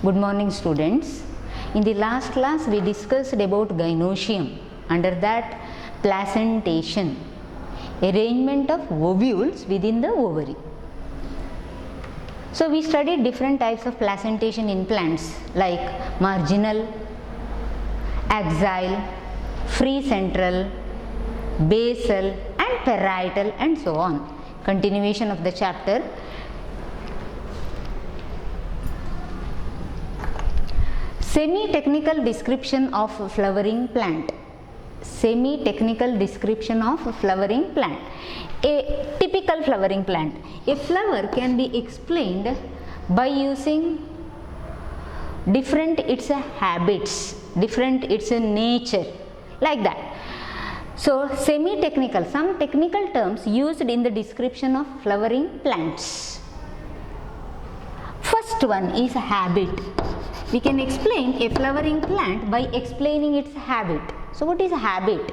Good morning, students. In the last class we discussed about gynosium. Under that, placentation, arrangement of ovules within the ovary. So we studied different types of placentation in plants like marginal, axial, free central, basal and parietal and so on. Continuation of the chapter. Semi-technical description of flowering plant. Semi-technical description of flowering plant. A typical flowering plant. A flower can be explained by using different its habits, different its nature, like that. So semi-technical, some technical terms used in the description of flowering plants. First one is habit. We can explain a flowering plant by explaining its habit. So what is habit?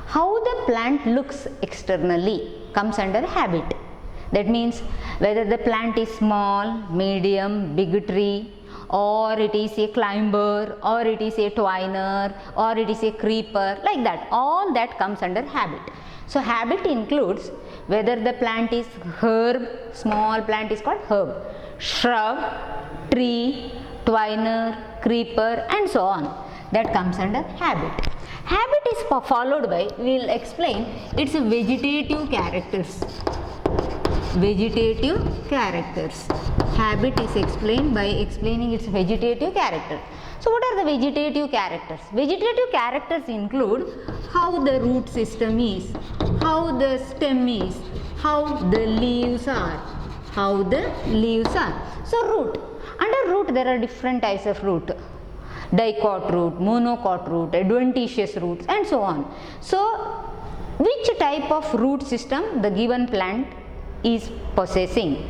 How the plant looks externally comes under habit. That means whether the plant is small, medium, big tree, or it is a climber, or it is a twiner, or it is a creeper, like that. All that comes under habit. So habit includes whether the plant is herb, small plant is called herb, shrub, tree, twiner, creeper and so on. That comes under habit. Habit is followed by, we will explain its vegetative characters. Vegetative characters. Habit is explained by explaining its vegetative character. So what are the vegetative characters? Vegetative characters include how the root system is, how the stem is, how the leaves are, how the leaves are. So root. Under root there are different types of root. Dicot root, monocot root, adventitious roots and so on. So which type of root system the given plant is possessing?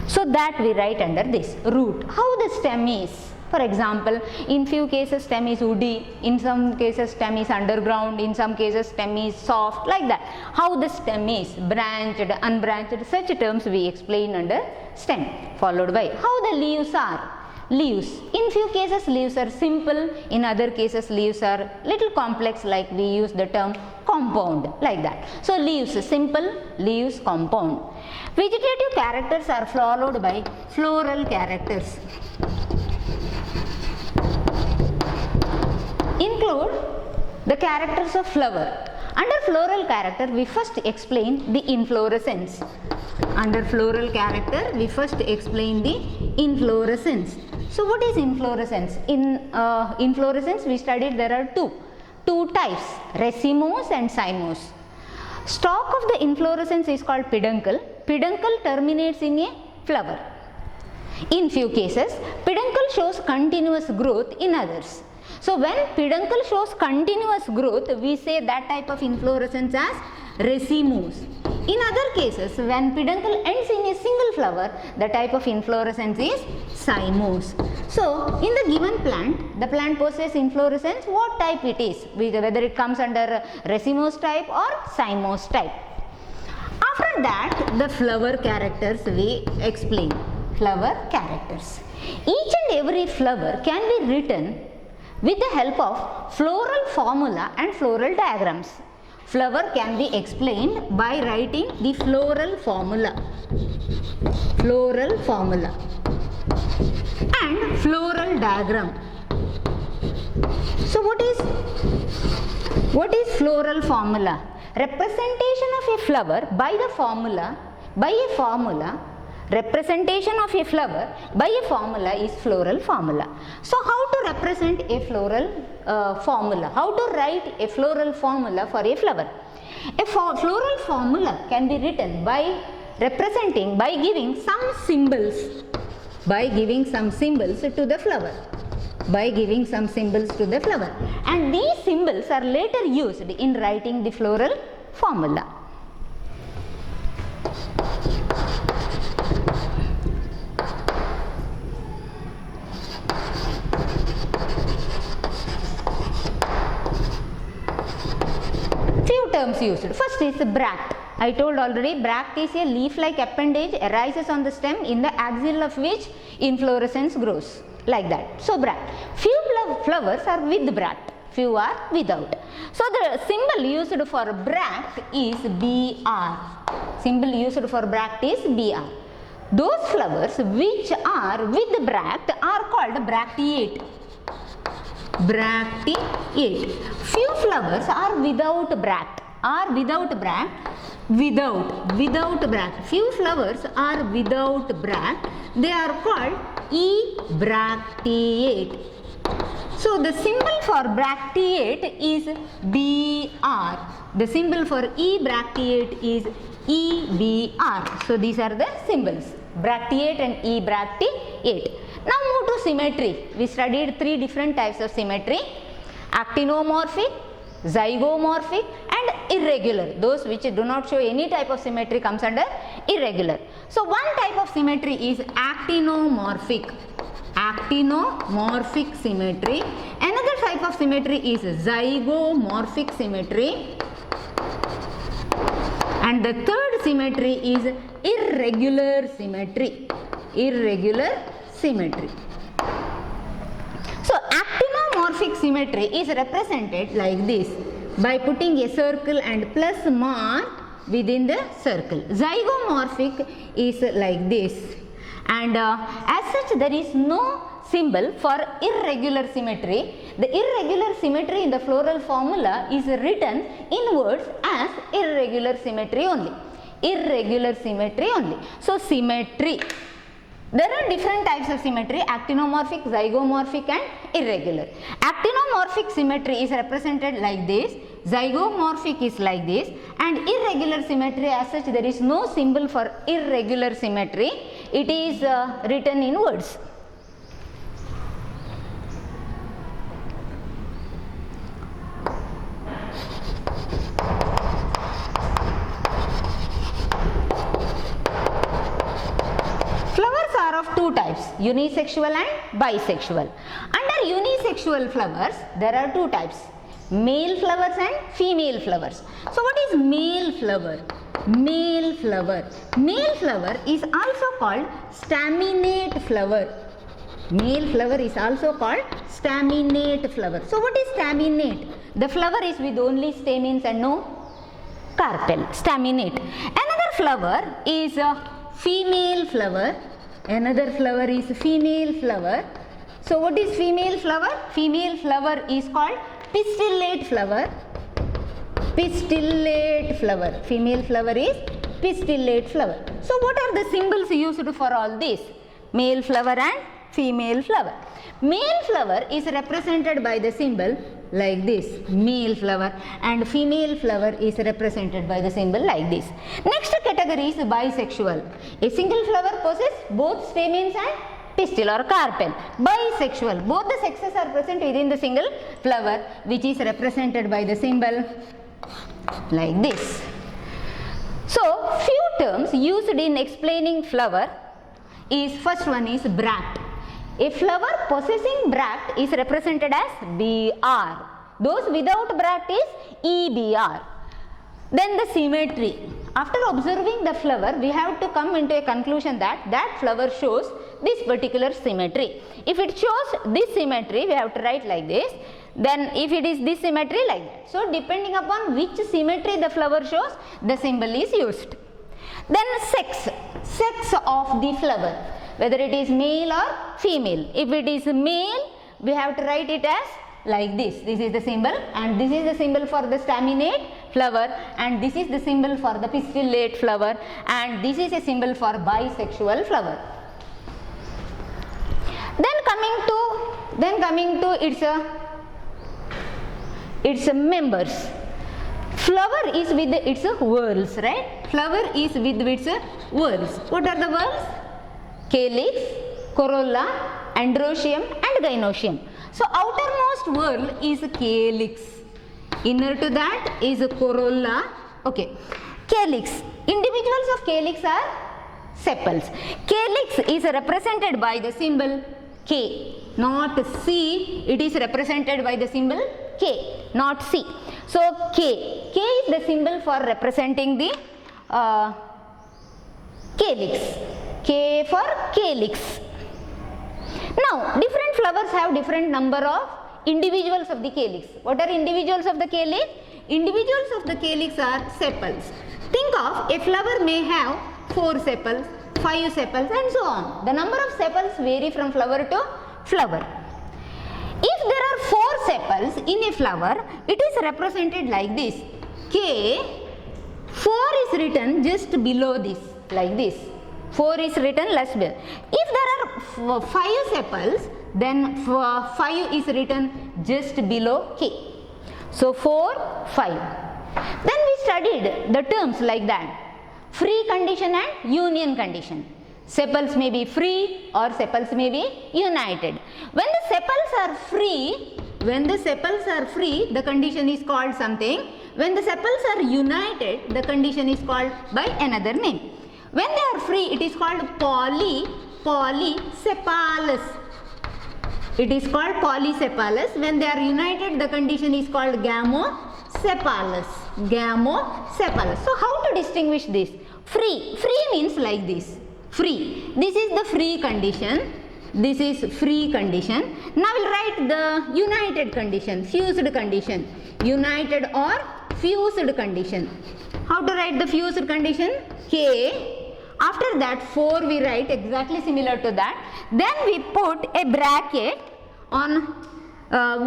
So that we write under this root. How the stem is. For example, in few cases stem is woody, in some cases stem is underground, in some cases stem is soft, like that. How the stem is, branched, unbranched, such terms we explain under stem. Followed by how the leaves are. Leaves. In few cases leaves are simple, in other cases leaves are little complex, like we use the term compound, like that. So leaves simple, leaves compound. Vegetative characters are followed by floral characters. Include the characters of flower. Under floral character we first explain the inflorescence. Under floral character we first explain the inflorescence. So what is inflorescence? In inflorescence we studied there are two types, racemose and cymose. Stalk of the inflorescence is called peduncle. Peduncle terminates in a flower. In few cases peduncle shows continuous growth, in others. So when peduncle shows continuous growth, we say that type of inflorescence as racemose. In other cases, when peduncle ends in a single flower, the type of inflorescence is cymose. So in the given plant, the plant possesses inflorescence, what type it is, whether it comes under racemose type or cymose type. After that, the flower characters we explain. Flower characters. Each and every flower can be written with the help of floral formula and floral diagrams. Flower can be explained by writing the floral formula. Floral formula and floral diagram. So what is floral formula? Representation of a flower by the formula, representation of a flower by a formula is floral formula. So how to represent a floral formula? How to write a floral formula for a flower? A floral formula can be written by representing, by giving some symbols, to the flower. And these symbols are later used in writing the floral formula. Few terms used. First is bract. I told already, bract is a leaf-like appendage arises on the stem in the axil of which inflorescence grows, like that. So bract. Few flowers are with bract, few are without. So the symbol used for bract is Br. Symbol used for bract is Br. Those flowers which are with bract are called bracteate. Bracteate. Few flowers are without bract. Without bract. Few flowers are without bract. They are called ebracteate. So the symbol for bracteate is Br. The symbol for ebracteate is EBR. So these are the symbols, bracteate and ebracteate. Now move to symmetry. We studied three different types of symmetry: actinomorphic, zygomorphic and irregular. Those which do not show any type of symmetry comes under irregular. So one type of symmetry is actinomorphic. Actinomorphic symmetry. Another type of symmetry is zygomorphic symmetry. And the third symmetry is irregular symmetry. Irregular symmetry. So actinomorphic symmetry is represented like this by putting a circle and plus mark within the circle. Zygomorphic is like this, and as such there is no symbol for irregular symmetry. The irregular symmetry in the floral formula is written in words as irregular symmetry only. Irregular symmetry only. So symmetry. There are different types of symmetry: actinomorphic, zygomorphic and irregular. Actinomorphic symmetry is represented like this, zygomorphic is like this, and irregular symmetry as such there is no symbol for irregular symmetry. It is written in words. Flowers are of two types, unisexual and bisexual. Under unisexual flowers, there are two types, male flowers and female flowers. So what is male flower? Male flower. Male flower is also called staminate flower. Male flower is also called staminate flower. So what is staminate? The flower is with only stamens and no carpel. Staminate. Another flower is a female flower. Another flower is female flower. So what is female flower? Female flower is called pistillate flower. Pistillate flower. Female flower is pistillate flower. So what are the symbols used for all this? Male flower and female flower. Male flower is represented by the symbol like this, male flower, and female flower is represented by the symbol like this. Next category is bisexual. A single flower possesses both stamens and pistil or carpel. Bisexual. Both the sexes are present within the single flower, which is represented by the symbol like this. So few terms used in explaining flower is, first one is bract. A flower possessing bract is represented as Br. Those without bract is EBR. Then the symmetry. After observing the flower, we have to come into a conclusion that that flower shows this particular symmetry. If it shows this symmetry, we have to write like this. Then if it is this symmetry, like that. So depending upon which symmetry the flower shows, the symbol is used. Then sex. Sex of the flower, whether it is male or female. If it is male, we have to write it as like this. This is the symbol, and this is the symbol for the staminate flower, and this is the symbol for the pistillate flower, and this is a symbol for bisexual flower. Then coming to its members. Flower is with its whorls, right? Flower is with its whorls. What are the whorls? Calyx, corolla, androecium and gynoecium. So outermost whorl is calyx. Inner to that is corolla. Okay. Calyx. Individuals of calyx are sepals. Calyx is represented by the symbol K, not C. It is represented by the symbol K, not C. So K. K is the symbol for representing the calyx. K for calyx. Now, different flowers have different number of individuals of the calyx. What are individuals of the calyx? Individuals of the calyx are sepals. Think of a flower may have 4 sepals, 5 sepals and so on. The number of sepals vary from flower to flower. If there are 4 sepals in a flower, it is represented like this. K, 4 is written just below this, like this. 4 is written less below. If there are 5 sepals, then 5 is written just below K. So 4, 5. Then we studied the terms like that. Free condition and union condition. Sepals may be free or sepals may be united. When the sepals are free, the condition is called something. When the sepals are united, the condition is called by another name. When they are free, it is called polysepalous. It is called polysepalous. When they are united, the condition is called gamosepalous. Gamosepalous. So how to distinguish this? Free. Free means like this. Free. This is the free condition. This is free condition. Now we'll write the united condition, fused condition. United or fused condition. How to write the fused condition? K. After that 4 we write exactly similar to that. Then we put a bracket on,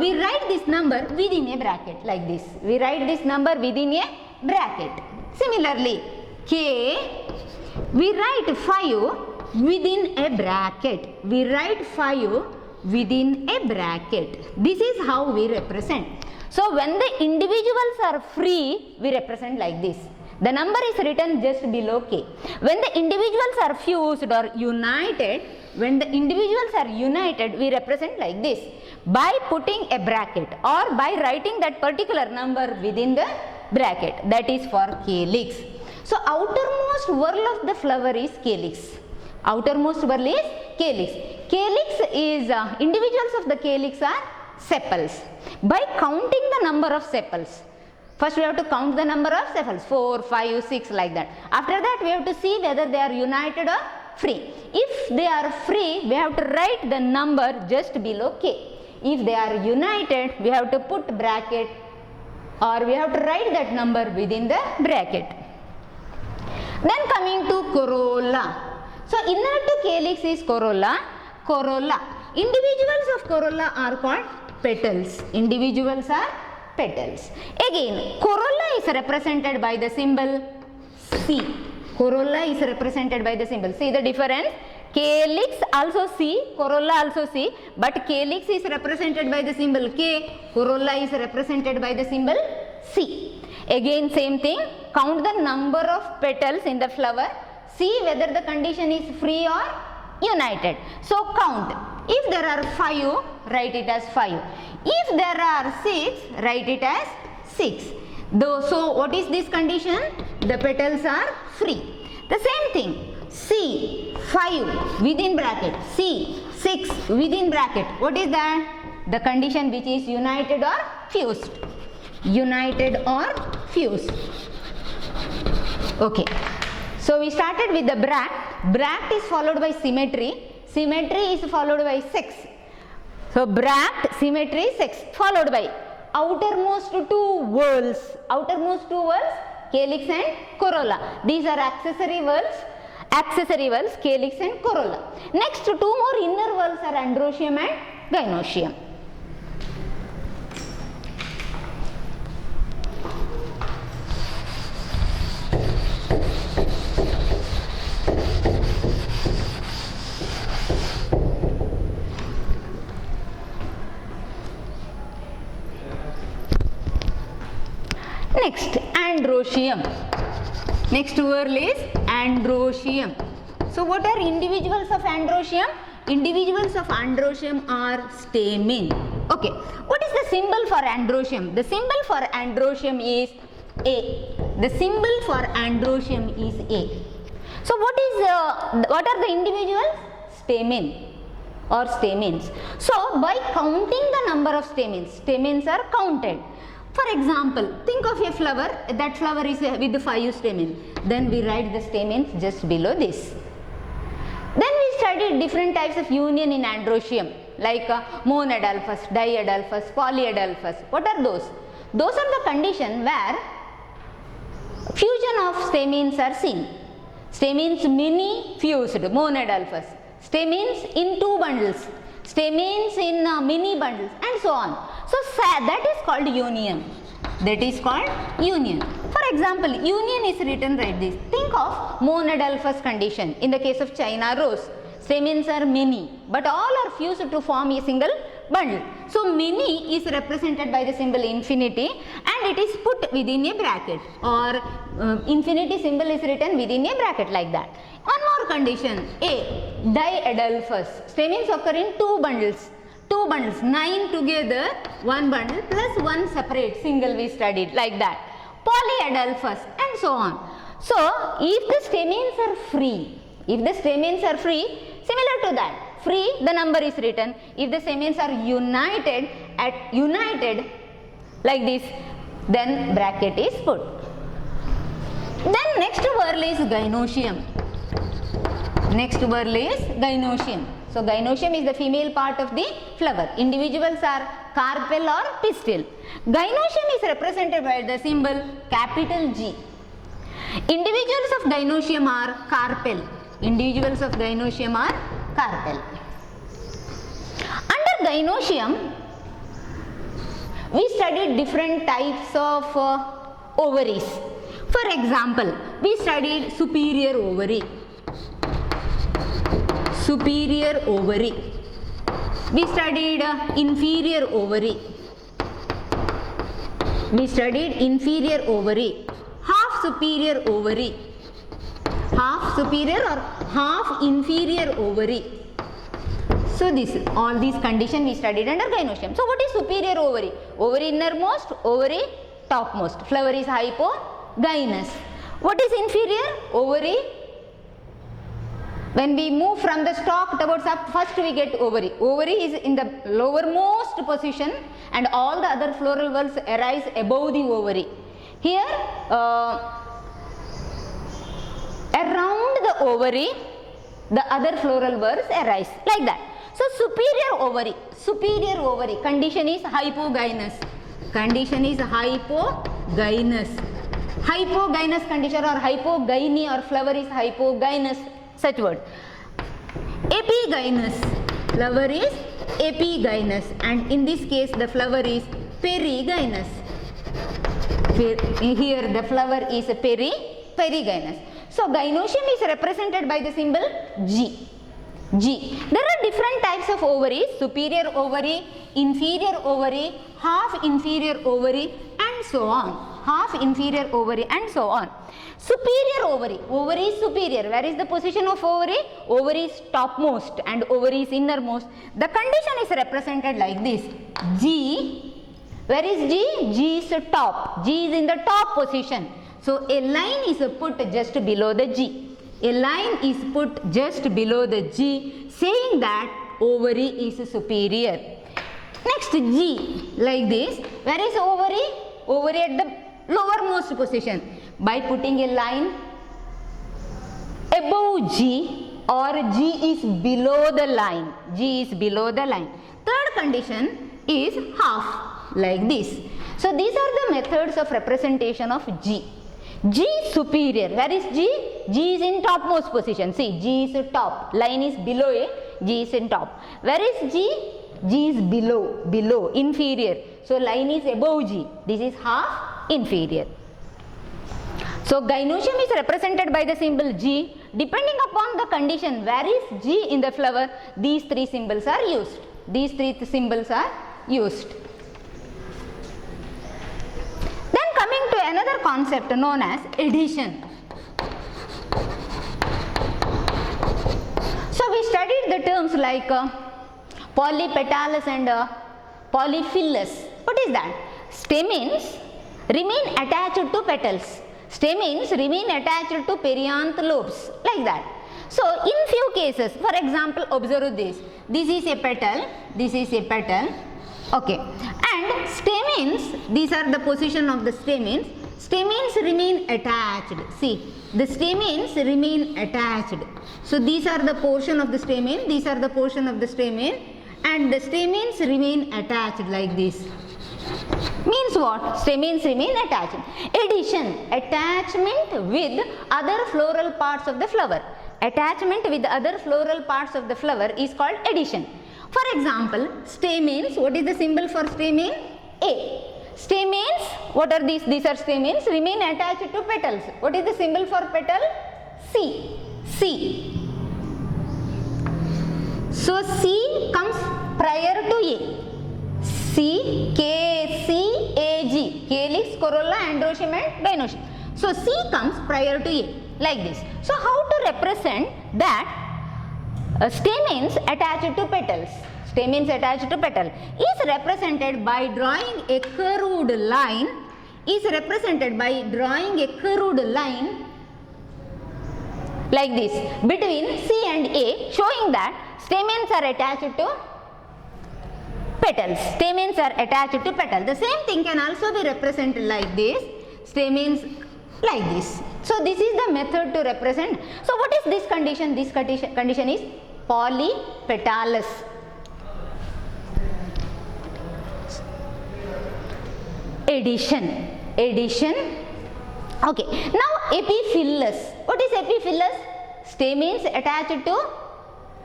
we write this number within a bracket like this. We write this number within a bracket. Similarly, K, we write 5 within a bracket. We write 5 within a bracket. This is how we represent. So when the individuals are free, we represent like this. The number is written just below K. When the individuals are fused or united, we represent like this by putting a bracket or by writing that particular number within the bracket. That is for calyx. So outermost whorl of the flower is calyx. Outermost whorl is calyx. Calyx is individuals of the calyx are sepals. By counting the number of sepals, first we have to count the number of sepals, 4, 5, 6 like that. After that we have to see whether they are united or free. If they are free, we have to write the number just below K. If they are united, we have to put bracket or we have to write that number within the bracket. Then coming to corolla. So inner to calyx is corolla. Corolla. Individuals of corolla are called petals. Individuals are petals. Again, corolla is represented by the symbol C. Corolla is represented by the symbol. See the difference? Calyx also C, corolla also C, but calyx is represented by the symbol K, corolla is represented by the symbol C. Again same thing, count the number of petals in the flower, see whether the condition is free or united. So count. If there are 5, write it as 5. If there are 6, write it as 6. So what is this condition? The petals are free. The same thing. C 5 within bracket, C 6 within bracket. What is that? The condition which is united or fused. United or fused. Okay. So we started with the bract. Bract is followed by symmetry. Symmetry is followed by sex. So bract, symmetry, sex, followed by outermost 2 whorls. Outermost 2 whorls, calyx and corolla. These are accessory whorls. Accessory whorls, calyx and corolla. Next 2 more inner whorls are androecium and gynoecium. Next, androecium. Next whorl is androecium. So what are individuals of androecium? Individuals of androecium are stamen. Okay. What is the symbol for androecium? The symbol for androecium is A. The symbol for androecium is A. So what are the individuals? Stamen or stamens. So by counting the number of stamens, stamens are counted. For example, think of a flower, that flower is with the 5 stamens. Then we write the stamens just below this. Then we studied different types of union in androecium, like monadelphous, diadelphous, polyadelphous. What are those? Those are the conditions where fusion of stamens are seen. Stamens many fused, monadelphous. Stamens in 2 bundles. Stamens in many bundles, and so on. So that is called union. That is called union. For example, union is written like this. Think of monadelphous condition. In the case of China rose, stamens are many, but all are fused to form a single bundle. So many is represented by the symbol infinity, and it is put within a bracket, or infinity symbol is written within a bracket, like that. One more condition, A, diadelphous. Stamens occur in 2 bundles. 2 bundles, 9 together, 1 bundle plus 1 separate, single we studied, like that. Polyadelphous, and so on. So if the stamens are free, similar to that, free, the number is written. If the stamens are united like this, then bracket is put. Then next word is gynoecium. So gynoecium is the female part of the flower. Individuals are carpel or pistil. Gynoecium is represented by the symbol capital G. Individuals of gynoecium are carpel. Under gynoecium, we studied different types of ovaries. For example, we studied superior ovary. We studied inferior ovary. Half superior ovary. Half superior or half inferior ovary. So all these conditions we studied under gynoecium. So what is superior ovary? Ovary innermost, ovary topmost. Flower is hypogynous. What is inferior? Ovary. When we move from the stalk towards up, first we get ovary. Ovary is in the lowermost position, and all the other floral valves arise above the ovary. Here, around the ovary, the other floral valves arise, like that. So superior ovary, condition is hypogynous. Hypogynous condition, or hypogyny, or flower is hypogynous, such word. Epigynous, flower is epigynous, and in this case the flower is perigynous. Here the flower is perigynous. So gynoecium is represented by the symbol G. There are different types of ovaries: superior ovary, inferior ovary, half inferior ovary, and so on. Superior ovary is superior. Where is the position of ovary? Ovary is topmost and ovary is innermost. The condition is represented like this: G. Where is G? G is top. G is in the top position. So a line is put just below the G. Saying that ovary is superior. Next, G, like this. Where is ovary? Ovary at the lowermost position. By putting a line above G, or G is below the line. Third condition is half, like this. So these are the methods of representation of G. G superior. Where is G? G is in topmost position. See, G is top. Line is below A. G is in top. Where is G? G is below, inferior. So line is above G. This is half inferior. So gynoecium is represented by the symbol G. Depending upon the condition, where is G in the flower, these 3 symbols are used. Then coming to another concept known as adhesion. So we studied the terms like polypetalous and polyphyllous. What is that? Stamens remain attached to petals. Stamens remain attached to perianth lobes, like that. So in few cases, for example, observe this. This is a petal. Okay, and stamens, these are the position of the stamens. Stamens remain attached. See, the stamens remain attached. So these are the portion of the stamen, these are the portion of the stamen, and the stamens remain attached like this. Means what? Stamens remain attached. Addition, attachment with other floral parts of the flower. Attachment with other floral parts of the flower is called addition. For example, stamens, what is the symbol for stamen? A. Stamens, what are these? These are stamens, remain attached to petals. What is the symbol for petal? C. C. So C comes prior to A. C, K, C, A, G. Calyx, corolla, androecium and gynoecium. So C comes prior to A, like this. So how to represent that stamens attached to petals? Stamens attached to petal is represented by drawing a curved line, like this between C and A, showing that stamens are attached to petals. Stamens are attached to petal. The same thing can also be represented like this. Stamens like this. So this is the method to represent. So what is this condition? This condition is polypetalous. Addition. Okay. Now epiphyllous. What is epiphyllous? Stamens attached to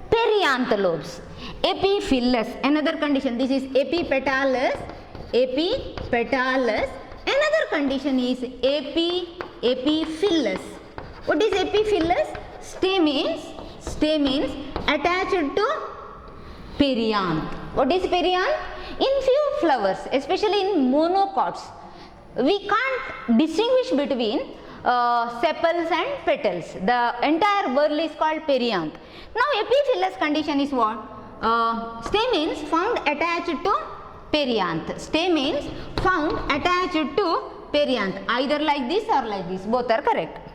perianth lobes. Epiphyllous. Another condition. This is epipetalous. Another condition is epiphyllous. What is epiphyllous? Stamens attached to perianth. What is perianth? In few flowers, especially in monocots, we can't distinguish between sepals and petals. The entire whorl is called perianth. Now epiphyllous condition is what? Stamens found attached to perianth. Stamens found attached to perianth. Either like this or like this. Both are correct.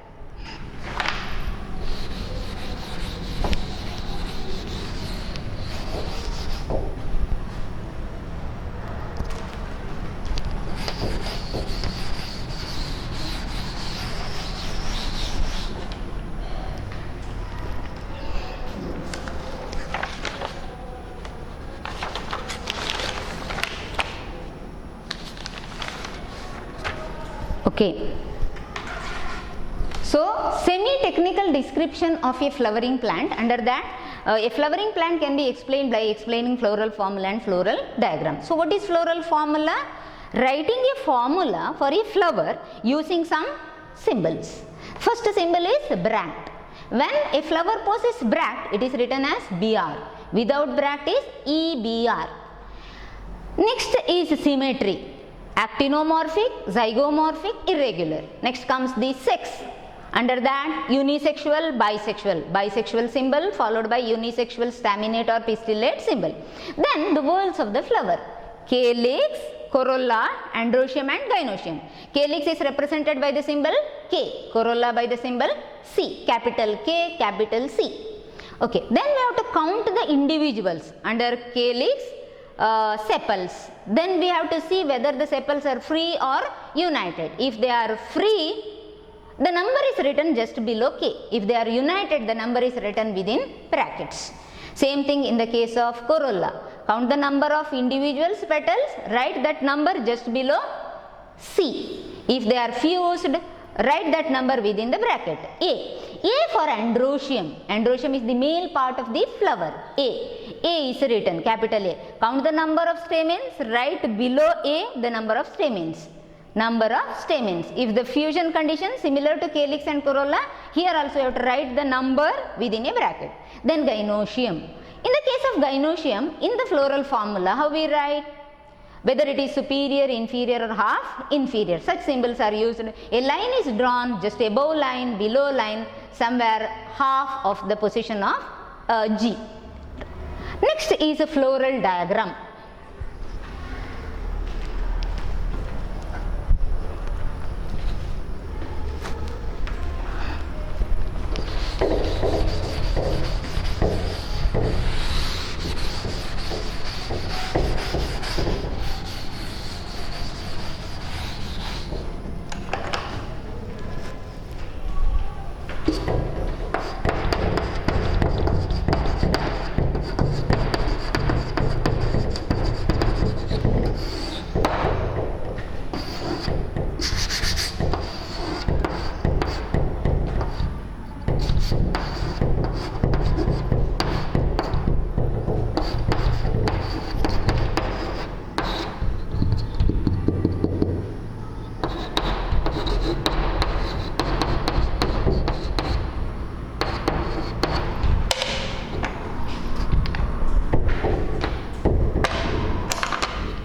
Okay. So, semi-technical description of a flowering plant. Under that, a flowering plant can be explained by explaining floral formula and floral diagram. So, what is floral formula? Writing a formula for a flower using some symbols. First symbol is bract. When a flower possesses bract, it is written as BR. Without bract is EBR. Next is symmetry. Actinomorphic, zygomorphic, irregular. Next comes the sex. Under that, unisexual, bisexual. Bisexual symbol followed by unisexual staminate or pistillate symbol. Then the whorls of the flower. Calyx, corolla, androecium and gynoecium. Calyx is represented by the symbol K. Corolla by the symbol C. Capital K, capital C. Okay. Then we have to count the individuals under calyx. Sepals. Then we have to see whether the sepals are free or united. If they are free, the number is written just below K. If they are united, the number is written within brackets. Same thing in the case of corolla. Count the number of individuals petals, write that number just below C. If they are fused, write that number within the bracket. A for androecium. Androecium is the male part of the flower. A is written, capital A. Count the number of stamens, write below A the number of stamens. Number of stamens. If the fusion condition similar to calyx and corolla, here also you have to write the number within a bracket. Then gynoecium. In the case of gynoecium, in the floral formula, how we write? Whether it is superior, inferior or half inferior. Such symbols are used. A line is drawn just above line, below line, somewhere half of the position of G. Next is a floral diagram.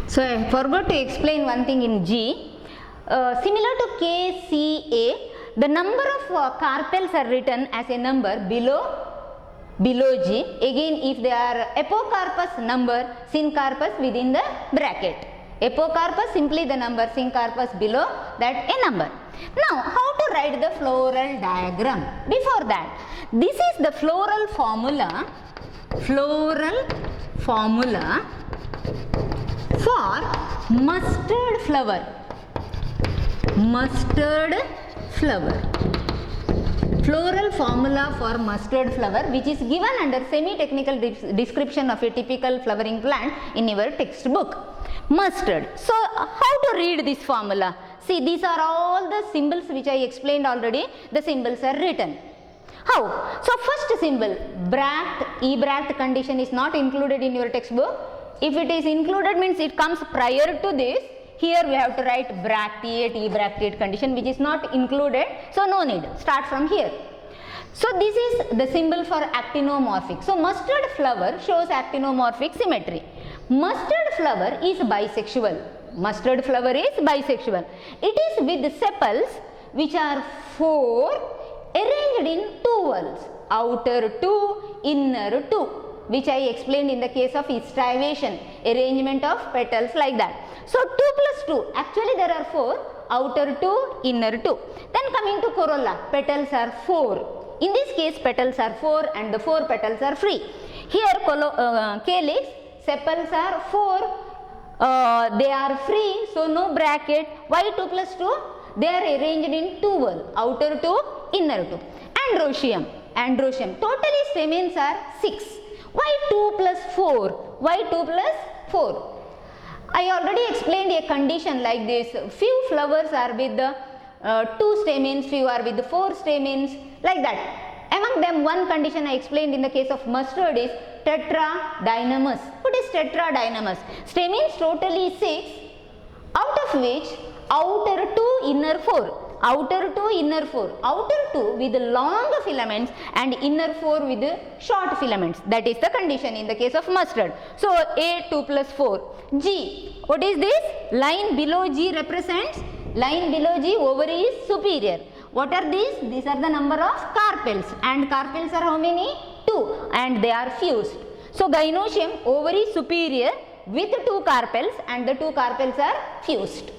So I forgot to explain one thing in G. Similar to KCA, the number of carpels are written as a number below G. Again, if they are apocarpus number, syncarpus within the bracket. Apocarpus simply the number, syncarpus below that a number. Now, how to write the floral diagram? Before that, this is the floral formula for mustard flower. Floral formula for mustard flower, which is given under semi-technical description of a typical flowering plant in your textbook. Mustard. So, how to read this formula? See, these are all the symbols which I explained already. The symbols are written. How? So, first symbol, bract, E-bract condition is not included in your textbook. If it is included means it comes prior to this. Here we have to write bracteate, E-bracteate condition, which is not included. So, no need. Start from here. So, this is the symbol for actinomorphic. So, mustard flower shows actinomorphic symmetry. Mustard flower is bisexual. Mustard flower is bisexual. It is with sepals which are 4 arranged in 2 whorls, outer 2, inner 2, which I explained in the case of estivation, arrangement of petals like that. So, 2 plus 2, actually there are 4, outer 2, inner 2. Then coming to corolla, petals are 4. In this case, petals are 4 and the 4 petals are free. Here, calyx, sepals are 4, they are free, so no bracket. Why 2 plus 2? They are arranged in 2 whorls, outer 2, inner 2. Androecium, totally stamens are 6. Why 2 plus 4? Why 2 plus 4? I already explained a condition like this. Few flowers are with the 2 stamens, few are with the 4 stamens, like that. Among them, one condition I explained in the case of mustard is tetradynamous. What is tetradynamous? Stamens totally 6, out of which outer 2, inner 4. Outer 2, inner 4. Outer 2 with long filaments and inner 4 with short filaments. That is the condition in the case of mustard. So, A 2 plus 4. G. What is this? Line below G represents, line below G, ovary is superior. What are these? These are the number of carpels, and carpels are how many? 2, and they are fused. So, gynoecium, ovary superior with 2 carpels, and the 2 carpels are fused.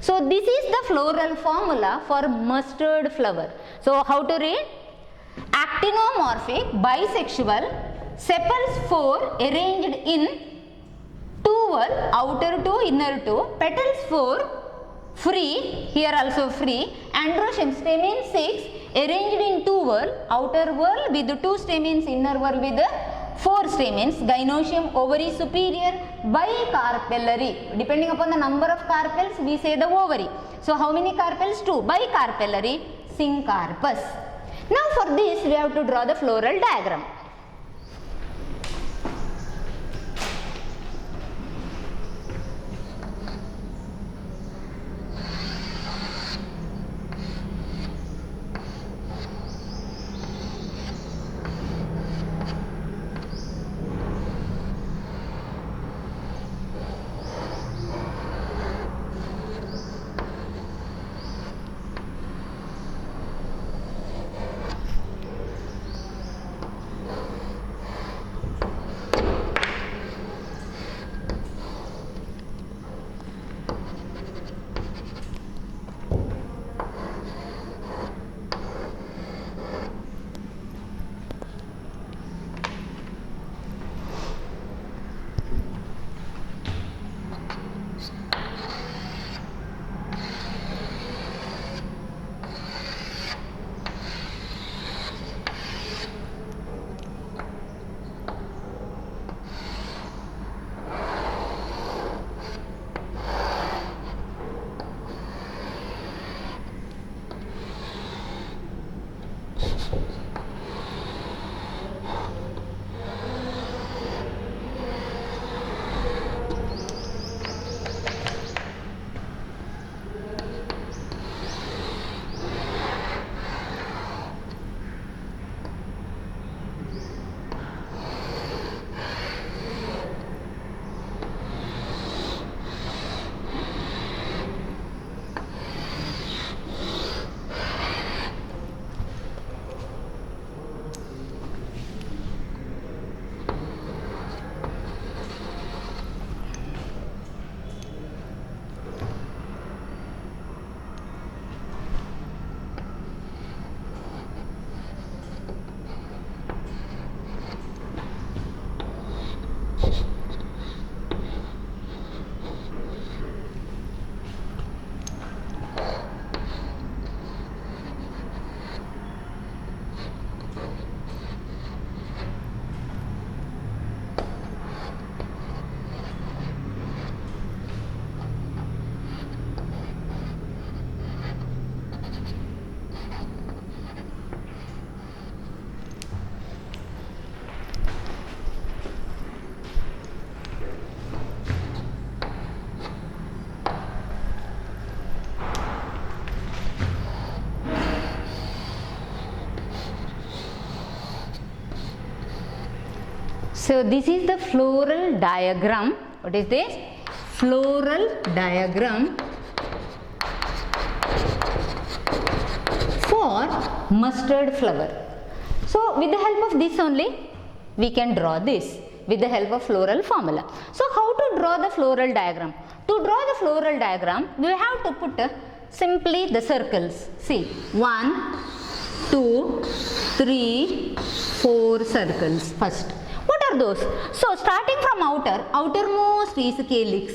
So, this is the floral formula for mustard flower. So, how to read? Actinomorphic, bisexual, sepals 4 arranged in 2 whorl, outer 2, inner 2, petals 4, free, here also free, androecium, stamen 6, arranged in 2 whorl, outer whorl with 2 stamens, inner whorl with 4 stamens, gynoecium, ovary superior, bicarpellary. Depending upon the number of carpels, we say the ovary. So, how many carpels? 2. Bicarpellary, syncarpus. Now, for this, we have to draw the floral diagram. So this is the floral diagram. What is this? Floral diagram for mustard flower. So with the help of this only we can draw this with the help of floral formula. So how to draw the floral diagram? To draw the floral diagram, we have to put simply the circles. See, 1, 2, 3, 4 circles first. What are those? So starting from outermost is calyx.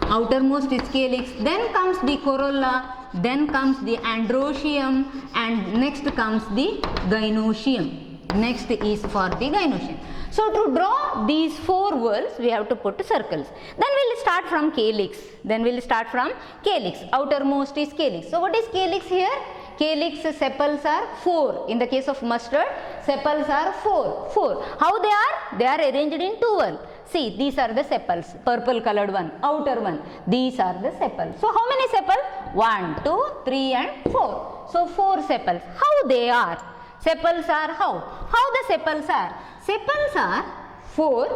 Outermost is calyx, then comes the corolla, then comes the androecium, and next comes the gynoecium. Next is for the gynoecium. So to draw these 4 whorls, we have to put circles. Then we will start from calyx. Outermost is calyx. So what is calyx here? Calyx sepals are 4. In the case of mustard, sepals are 4. How they are? They are arranged in 2 whorls. See, these are the sepals, purple colored one, outer one. These are the sepals. So how many sepals? 1, 2, 3 and 4. So 4 sepals. How they are? Sepals are how? How the sepals are? Sepals are 4,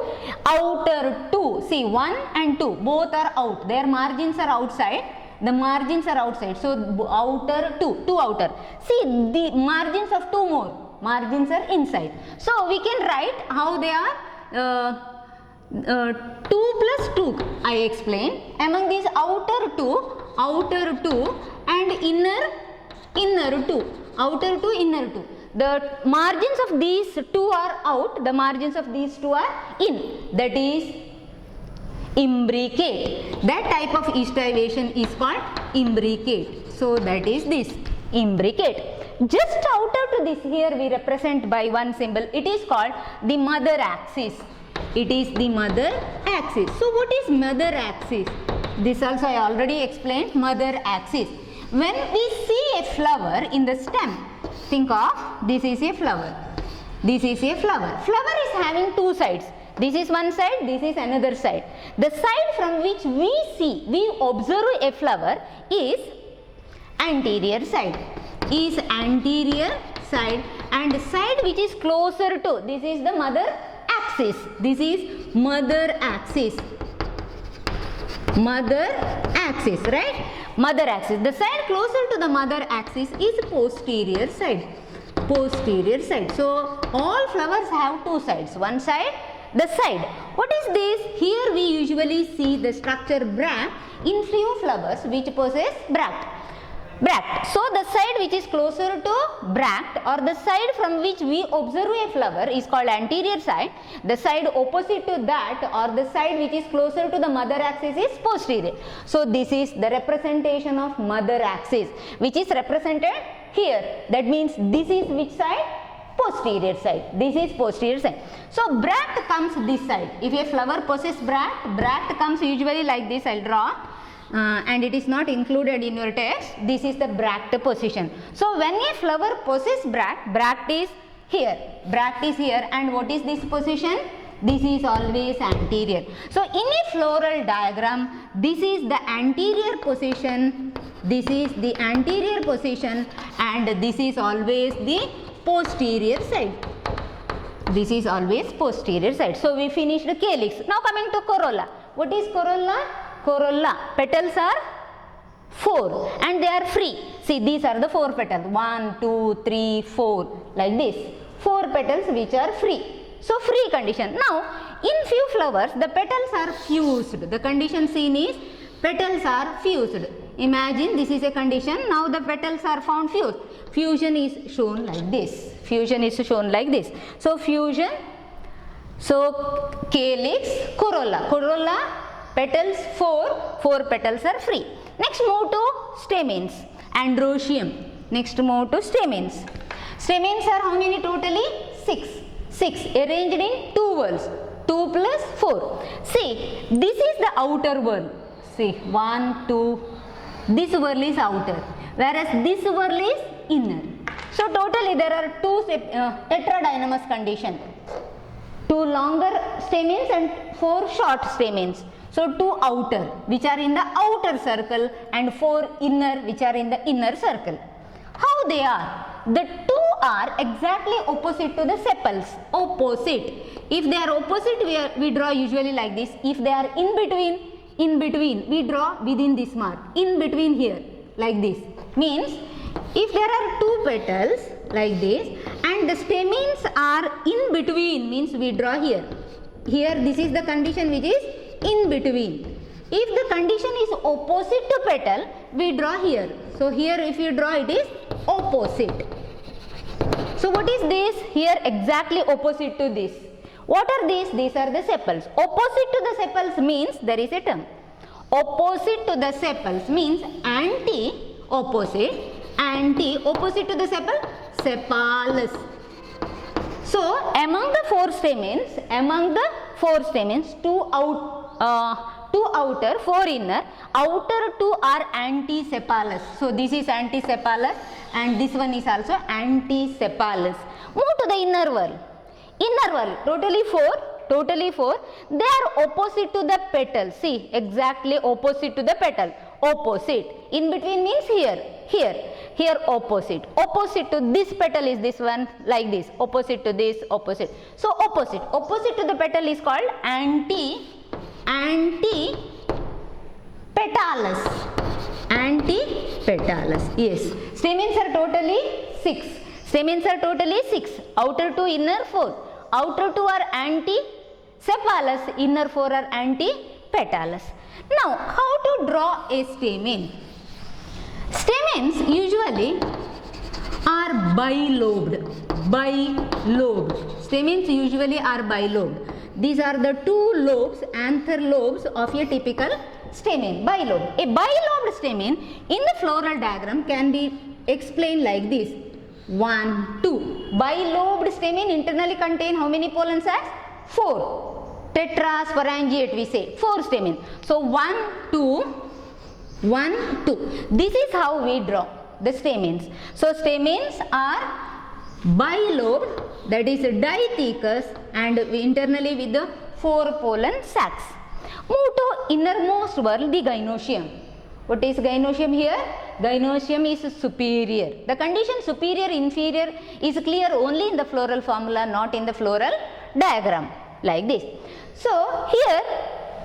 outer 2. See, 1 and 2, both are out. Their margins are outside. The margins are outside. So outer 2 outer. See, the margins of 2 more. Margins are inside. So we can write how they are. 2 plus 2 I explained. Among these outer 2 and inner 2. Outer 2, inner 2. The margins of these 2 are out. The margins of these 2 are in. That is imbricate. That type of estivation is called imbricate. So that is this imbricate. Just outer to this, here we represent by one symbol. It is called the mother axis. It is the mother axis. So what is mother axis? This also I already explained. Mother axis. When we see a flower in the stem, think of this is a flower. This is a flower. Flower is having 2 sides. This is one side, this is another side. The side from which we observe a flower is anterior side. And side which is closer to, this is the mother axis. This is mother axis. Mother axis, right? Mother axis. The side closer to the mother axis is posterior side. Posterior side. So all flowers have 2 sides. One side, the side. What is this? Here we usually see the structure bract in few flowers which possess bract. So the side which is closer to bract, or the side from which we observe a flower, is called anterior side. The side opposite to that, or the side which is closer to the mother axis, is posterior. So this is the representation of mother axis, which is represented here. That means this is which side? Posterior side. This is posterior side. So bract comes this side. If a flower possesses bract comes usually like this. I'll draw. And it is not included in your text. This is the bract position. So when a flower possesses bract is here. Bract is here, and what is this position? This is always anterior. So in a floral diagram, this is the anterior position. This is the anterior position, and this is always the posterior side. This is always posterior side. So we finished the calyx. Now coming to corolla. What is corolla? Corolla, petals are 4 and they are free. See, these are the 4 petals. 1, 2, 3, 4, like this. 4 petals which are free. So free condition. Now in few flowers the petals are fused. The condition seen is petals are fused. Imagine this is a condition. Now the petals are found fused. Fusion is shown like this. Fusion is shown like this. So fusion. So calyx, corolla. Petals 4 petals are free. Next move to stamens, androecium. Next move to stamens. Stamens are how many totally? 6 arranged in 2 whorls. 2 plus 4. See, this is the outer whorl. See, 1, 2. This whorl is outer, whereas this whorl is inner. So totally there are 2 tetradynamous condition. 2 longer stamens and 4 short stamens. So 2 outer which are in the outer circle and 4 inner which are in the inner circle. How they are? The 2 are exactly opposite to the sepals. Opposite. If they are opposite, we draw usually like this. If they are in between, we draw within this mark, in between here, like this. Means, if there are two petals like this and the stamens are in between, means we draw here. Here, this is the condition which is in between. If the condition is opposite to petal, we draw here. So, here if you draw, it is opposite. So, what is this? Here exactly opposite to this. What are these? These are the sepals. Opposite to the sepals means there is a term. Opposite to the sepals means anti-opposite. Anti-opposite to the sepal, sepalous. So, among the four stamens, two outer, four inner, outer two are antisepalous. So, this is antisepalous and this one is also antisepalous. Move to the inner whorl. Inner whorl, totally four, they are opposite to the petal. See, exactly opposite to the petal. Opposite. In between means here opposite. Opposite to this petal is this one, like this. Opposite to this, opposite. So, opposite to the petal is called antipetalous. Antipetalous, yes. Stamens are totally 6. Outer 2, inner 4. Outer 2 are antisepalous, inner 4 are antipetalous. Now, how to draw a stamen? Stamens usually are bilobed. Stamens usually are bilobed. These are the two lobes, anther lobes of a typical stamen, bilobed. A bilobed stamen in the floral diagram can be explained like this. 1, 2. Bilobed stamen internally contain how many pollen sacs? 4. Tetrasporangiate we say, 4 stamen. So, 1, 2. This is how we draw the stamens. So, stamens are bilobed, that is dithecous, and internally with the 4 pollen sacs. Move to innermost whorl, the gynoecium. What is gynoecium here? Gynoecium is superior. The condition superior inferior is clear only in the floral formula, not in the floral diagram, like this. So, here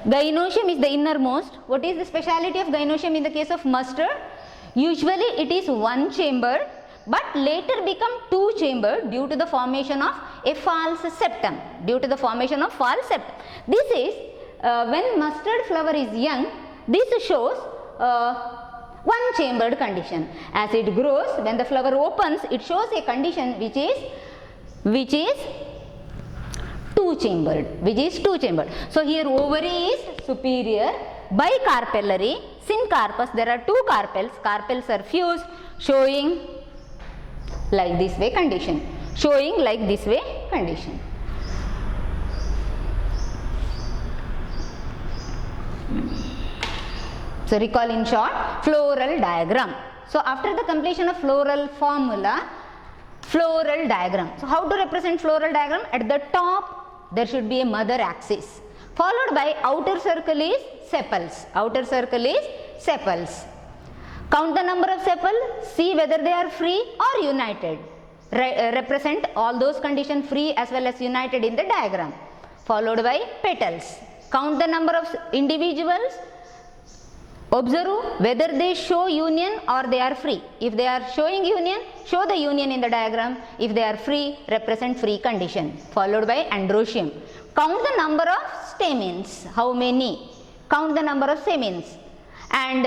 gynoecium is the innermost. What is the speciality of gynoecium in the case of mustard? Usually it is one chambered, but later become two chambered due to the formation of a false septum. This is when mustard flower is young, this shows one chambered condition. As it grows, when the flower opens, it shows a condition which is two chambered. So, here ovary is superior, bicarpellary, syncarpous. There are two carpels. Carpels are fused, showing like this way condition. So, recall in short, floral diagram. So, after the completion of floral formula, floral diagram. So, how to represent floral diagram? At the top, there should be a mother axis, followed by outer circle is sepals. Count the number of sepals, see whether they are free or united. Represent all those conditions free as well as united in the diagram. Followed by petals. Count the number of individuals. Observe whether they show union or they are free. If they are showing union, show the union in the diagram. If they are free, represent free condition. Followed by androecium. Count the number of stamens. How many? Count the number of stamens. And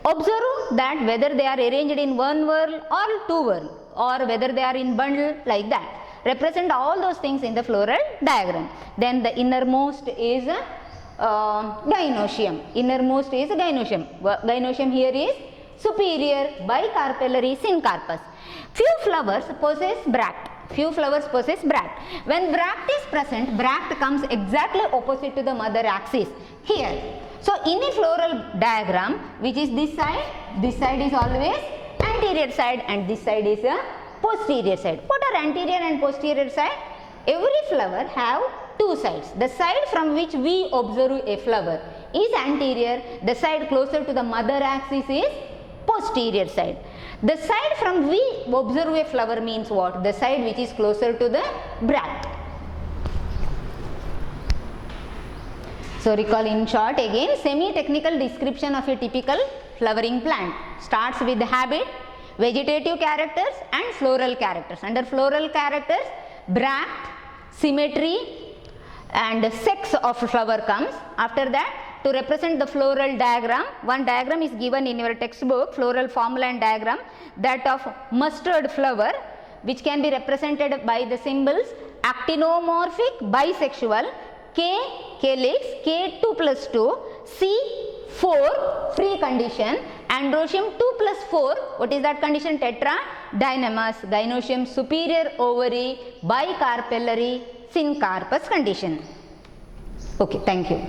observe that whether they are arranged in one whorl or two whorl, or whether they are in bundle, like that. Represent all those things in the floral diagram. Then the innermost is gynoecium. Gynoecium here is superior, bicarpellary, syncarpous. Few flowers possess bract. When bract is present, bract comes exactly opposite to the mother axis here. So, in a floral diagram, which is this side is always anterior side and this side is a posterior side. What are anterior and posterior side? Every flower have two sides. The side from which we observe a flower is anterior. The side closer to the mother axis is posterior side. The side from we observe a flower means what? The side which is closer to the bract. So recall in short again, semi-technical description of a typical flowering plant. Starts with the habit, vegetative characters and floral characters. Under floral characters, bracts, symmetry and sex of flower comes. After that, to represent the floral diagram, one diagram is given in your textbook, floral formula and diagram, that of mustard flower, which can be represented by the symbols actinomorphic bisexual, K calyx, K 2+2, C 4 free condition, androecium 2+4, what is that condition? Tetra dynamus, gynoecium superior ovary, bicarpellary, syncarpous condition. Okay, thank you.